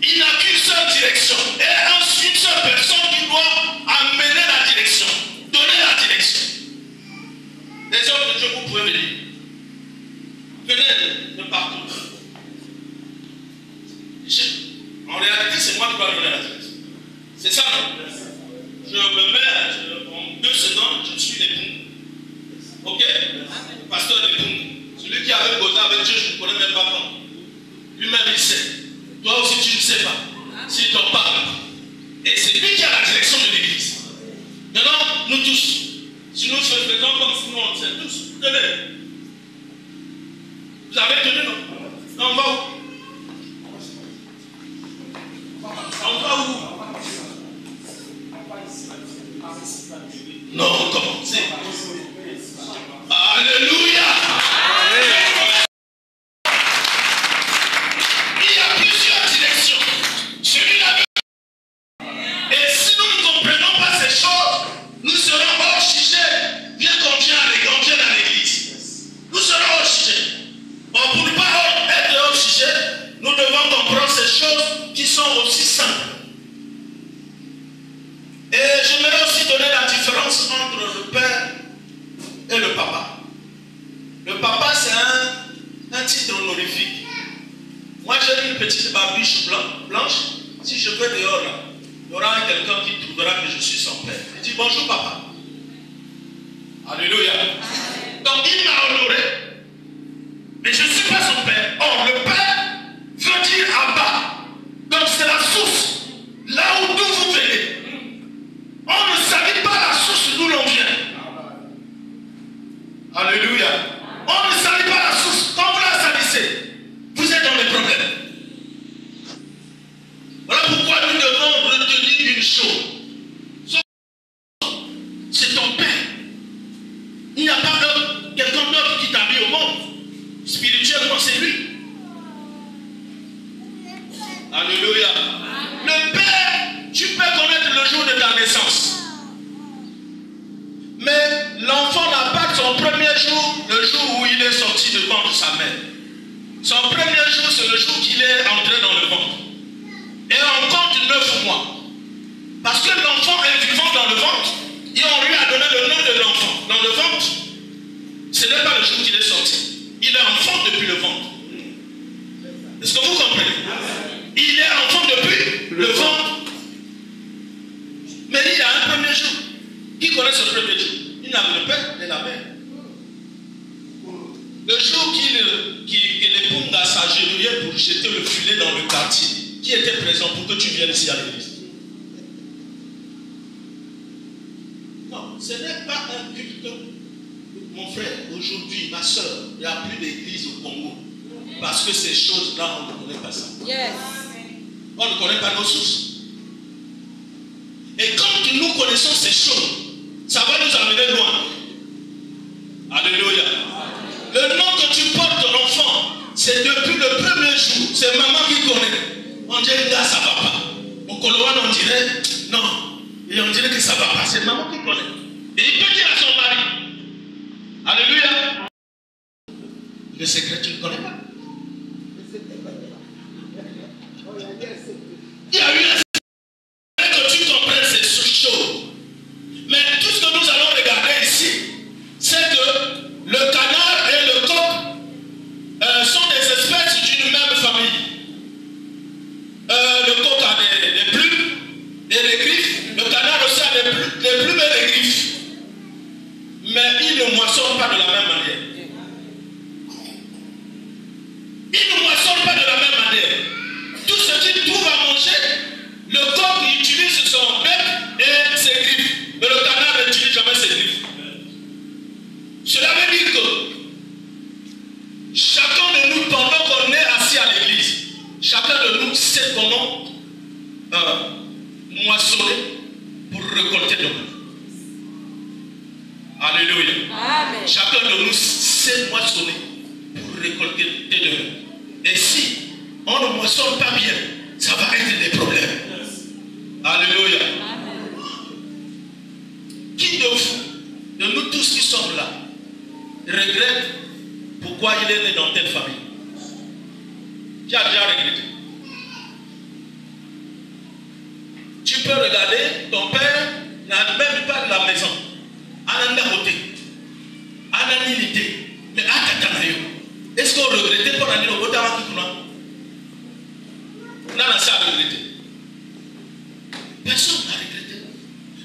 Il n'a qu'une seule direction. Et une seule personne qui doit amener la direction, donner la direction. Les hommes de Dieu, vous pouvez venir. Venez de partout. En réalité, c'est moi qui dois donner la direction. C'est ça, non? Je me mets en 2 secondes, je suis l'époux. Ok? Le pasteur l'époux. Celui qui avait causé avec Dieu, je ne connais même pas comment. Lui-même, il sait. Toi aussi, tu ne sais pas. S'il t'en parle. Et c'est lui qui a la direction de l'église. Maintenant, nous tous, si nous faisons comme si nous on sait tous, tenez. Vous avez tenu, non? On va où? On va où? Non, commencez. Alléluia. Il y a plusieurs directions. Celui-là. Et si nous ne comprenons pas ces choses, nous serons hors sujet. Bien qu'on vienne à l'église. Nous serons hors sujet. Bon, pour ne pas être hors sujet, nous devons comprendre ces choses qui sont aussi simples. Et j'aimerais aussi donner la différence entre le père et le papa. Le papa, c'est un titre honorifique. Moi, j'ai une petite barbiche blanche. Si je vais dehors, là, il y aura quelqu'un qui trouvera que je suis son père. Il dit bonjour, papa. Alléluia. Donc, il m'a honoré. Mais je ne suis pas son père. Or, le père veut dire Abba. Donc, c'est la source. Là où d'où vous venez. On ne savait pas la source d'où l'on vient. Alléluia. On ne savait pas la source. Quand vous la salissez, vous êtes dans les problèmes. Voilà pourquoi nous devons retenir une chose. C'est ton père. Il n'y a pas quelqu'un d'autre qui t'a mis au monde. Spirituellement, c'est lui. Alléluia. Le père, tu peux connaître le jour de ta naissance. Mais l'enfant n'a pas son premier jour, le jour où il est sorti du ventre de sa mère. Son premier jour, c'est le jour qu'il est entré dans le ventre. Et on compte 9 mois. Parce que l'enfant est vivant dans le ventre, et on lui a donné le nom de l'enfant. Dans le ventre, ce n'est pas le jour qu'il est sorti. Il est enfant depuis le ventre. Est-ce que vous comprenez? Il est enfant depuis le ventre. Mais il y a un premier jour. Qui connaît ce premier jour? Il n'a que le père et la mère. Le jour que l'époux a s'agenouillé pour jeter le filet dans le quartier, qui était présent pour que tu viennes ici à l'église? Non, ce n'est pas un culte. Mon frère, aujourd'hui, ma soeur, il n'y a plus d'église au Congo. Parce que ces choses-là, on ne connaît pas ça. Yes. On ne connaît pas nos sources. Et quand nous connaissons ces choses, ça va nous amener loin. Alléluia. Le nom que tu portes, l'enfant, c'est depuis le premier jour. C'est maman qui connaît. On dirait là, ça ne va pas. Au Coloane, on dirait non. Et on dirait que ça ne va pas. C'est maman qui connaît. Et il peut dire à son mari. Alléluia. Le secret, tu ne connais pas. Il y a eu un secret que tu comprennes ces choses. Mais tout ce que nous allons regarder ici, c'est que le canard et le coq sont des espèces d'une même famille. Le coq a des plumes et des griffes. Le canard aussi a des plumes et des griffes. Mais ils ne moissonnent pas de la même manière. Ils ne moissonnent pas de la même manière. Tout ce qu'il trouve à manger, le coq utilise son bec et ses griffes. Mais le canard n'utilise jamais ses griffes. Cela veut dire que chacun de nous, pendant qu'on est assis à l'église, chacun de nous sait comment moissonner pour récolter demain. Alléluia. Amen. Chacun de nous sait moissonner pour récolter demain. Et si on ne moissonne pas bien, ça va être des problèmes. Alléluia. Amen. Qui de vous, de nous tous qui sommes là, regrette pourquoi il est né dans telle famille? Qui a déjà regretté? peux regarder, ton père n'a même pas de la maison. Ananda côté. Ananilité. Mais Akatanayo. Est-ce qu'on regrette pour l'année au Botama Kikuna? On a ça à regretter. Personne n'a regretté.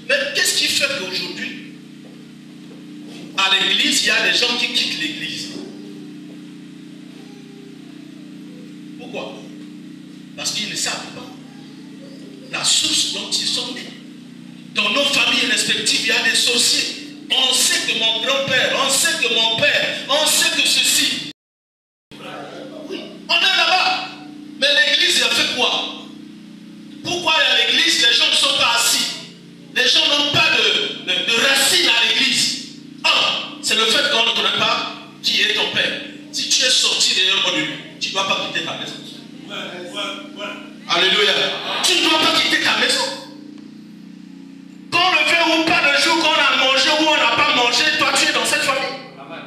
Mais qu'est-ce qui fait qu'aujourd'hui, à l'église, il y a des gens qui quittent l'église? Pourquoi? Parce qu'ils ne savent pas la source dont ils sont nés. Dans nos familles respectives, il y a des sorciers. On sait que mon grand-père, on sait que mon père, on sait que ceci. Oui, on est là-bas. Mais l'église, elle a fait quoi? Pourquoi à l'église, les gens ne sont pas assis? Les gens n'ont pas de racines à l'église. C'est le fait qu'on ne connaît pas qui est ton père. Si tu es sorti derrière lui, tu ne dois pas quitter ta maison. Alléluia. Tu ne dois pas quitter ta maison. Qu'on le fait ou pas, le jour qu'on a mangé ou on n'a pas mangé, toi tu es dans cette famille. Amen.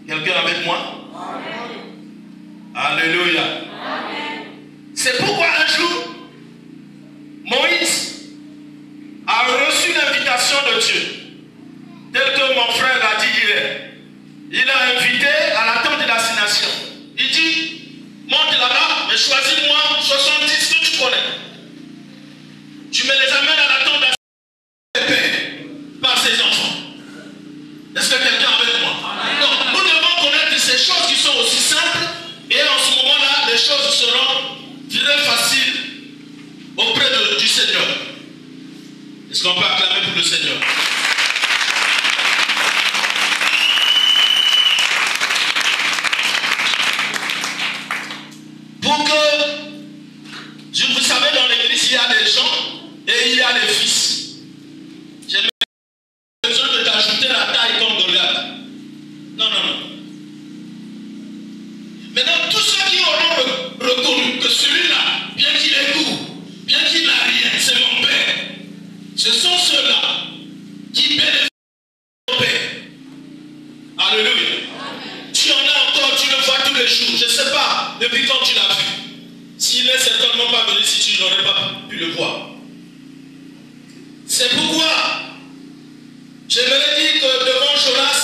Quelqu'un avec moi? Amen. Alléluia. Amen. C'est pourquoi un jour, Moïse a reçu l'invitation de Dieu. Tel que mon frère l'a dit hier. Il a invité à la tente de l'assignation. Il dit, monte là-bas, mais choisis-moi 70 que tu connais. Tu me les amènes à la tente d'assignation par ses enfants. Est-ce que quelqu'un est avec moi? Donc, nous devons connaître ces choses qui sont aussi simples. Et en ce moment-là, les choses seront très faciles auprès du Seigneur. Est-ce qu'on peut acclamer pour le Seigneur? Pour que, vous savez, dans l'église, il y a des gens et il y a des fils. J'ai besoin de t'ajouter la taille comme Goliath. Non. Maintenant, tous ceux qui auront reconnu que celui-là, bien qu'il est court, bien qu'il n'a rien, c'est mon père. Ce sont ceux-là qui bénéficient de mon père. Alléluia. Tu en as encore, tu le vois tous les jours. Je ne sais pas depuis quand tu l'as vu. S'il n'est certainement pas venu, si tu n'aurais pas pu le voir. C'est pourquoi j'aimerais dire que devant Jonas,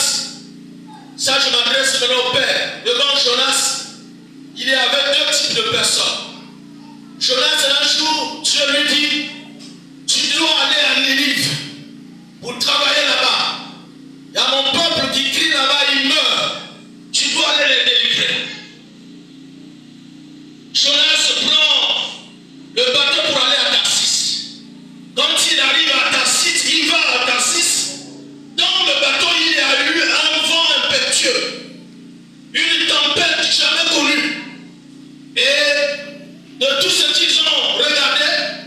ça je m'adresse maintenant au Père, devant Jonas, il y avait deux types de personnes. Jonas, un jour, Dieu lui dit, tu dois aller à Ninive pour travailler là-bas. Il y a mon peuple qui crie là-bas, il meurt. Tu dois aller les délivrer. Jonas prend le bateau pour aller à Tarsis. Quand il arrive à Tarsis, il va à Tarsis. Dans le bateau, il y a eu un vent impétueux. Une tempête jamais connue. Et de tout ce qu'ils ont regardé,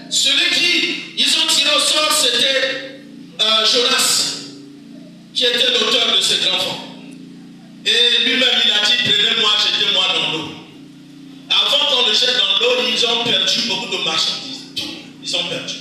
celui qui ils ont tiré au sort, c'était Jonas, qui était l'auteur de cet enfant. Et lui-même, il a dit, prenez-moi, jetez-moi dans l'eau. Avant qu'on le jette dans l'eau, ils ont perdu beaucoup de marchandises. Tout, ils ont perdu.